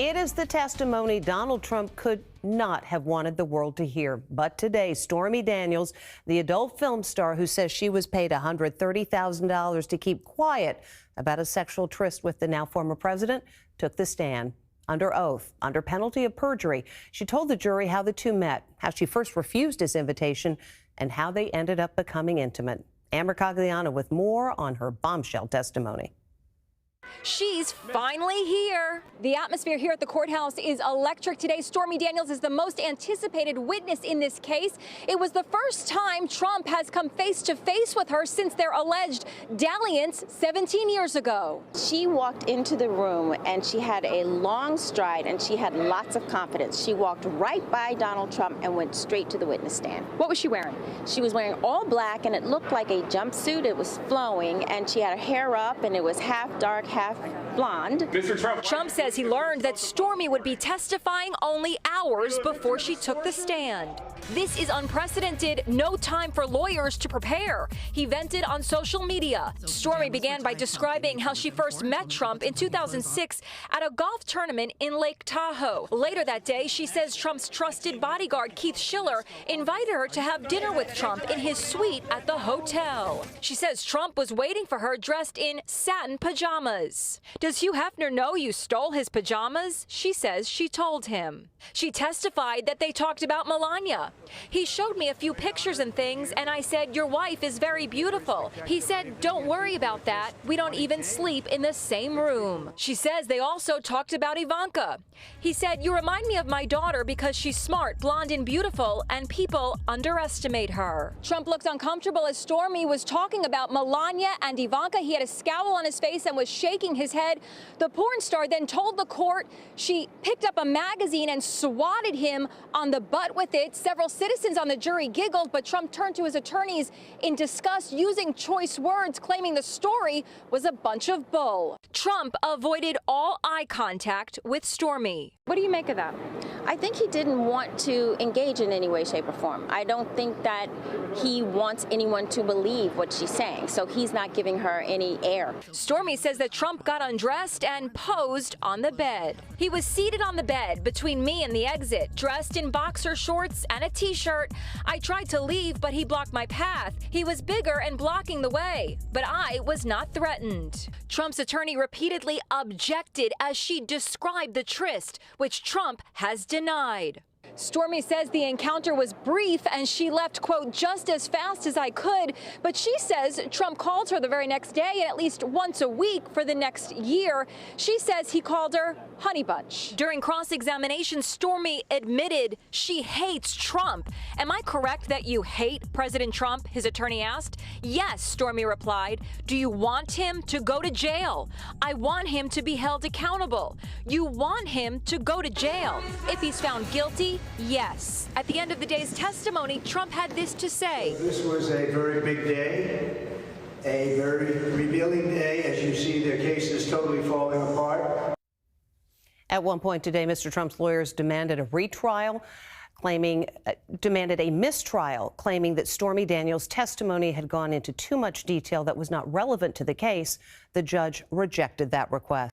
It is the testimony Donald Trump could not have wanted the world to hear. But today, Stormy Daniels, the adult film star who says she was paid $130,000 to keep quiet about a sexual tryst with the now former president, took the stand. Under oath, under penalty of perjury, she told the jury how the two met, how she first refused his invitation, and how they ended up becoming intimate. Amber Cagliano with more on her bombshell testimony. She's finally here. The atmosphere here at the courthouse is electric today. Stormy Daniels is the most anticipated witness in this case. It was the first time Trump has come face to face with her since their alleged dalliance 17 years ago. She walked into the room and she had a long stride and she had lots of confidence. She walked right by Donald Trump and went straight to the witness stand. What was she wearing? She was wearing all black and it looked like a jumpsuit. It was flowing and she had her hair up and it was half dark, half blonde. Trump says he learned that Stormy would be testifying only hours before she took the stand. This is unprecedented. No time for lawyers to prepare. He vented on social media. Stormy began by describing how she first met Trump in 2006 at a golf tournament in Lake Tahoe. Later that day, she says Trump's trusted bodyguard, Keith Schiller, invited her to have dinner with Trump in his suite at the hotel. She says Trump was waiting for her dressed in satin pajamas. Does Hugh Hefner know you stole his pajamas? She says she told him. She testified that they talked about Melania. He showed me a few pictures and things, and I said, "Your wife is very beautiful." He said, "Don't worry about that. We don't even sleep in the same room." She says they also talked about Ivanka. He said, "You remind me of my daughter because she's smart, blonde, and beautiful, and people underestimate her." Trump looked uncomfortable as Stormy was talking about Melania and Ivanka. He had a scowl on his face and was shaking his head. The porn star then told the court she picked up a magazine and swatted him on the butt with it. Several citizens on the jury giggled, but Trump turned to his attorneys in disgust, using choice words, claiming the story was a bunch of bull. Trump avoided all eye contact with Stormy. What do you make of that? I think he didn't want to engage in any way, shape, or form. I don't think that he wants anyone to believe what she's saying, so he's not giving her any air. Stormy says that Trump got undressed and posed on the bed. He was seated on the bed between me and the exit, dressed in boxer shorts and a t-shirt. I tried to leave, but he blocked my path. He was bigger and blocking the way, but I was not threatened. Trump's attorney repeatedly objected as she described the tryst, which Trump has denied. Stormy says the encounter was brief and she left, quote, "just as fast as I could." But she says Trump called her the very next day and at least once a week for the next year. She says he called her Honey Bunch. During cross-examination, Stormy admitted she hates Trump. "Am I correct that you hate President Trump?" his attorney asked. "Yes," Stormy replied. "Do you want him to go to jail?" "I want him to be held accountable." "You want him to go to jail? If he's found guilty, yes." At the end of the day's testimony, Trump had this to say. This was a very big day, a very revealing day. As you see, their case is totally falling apart. At one point today, Mr. Trump's lawyers demanded a mistrial, claiming that Stormy Daniels' testimony had gone into too much detail that was not relevant to the case. The judge rejected that request.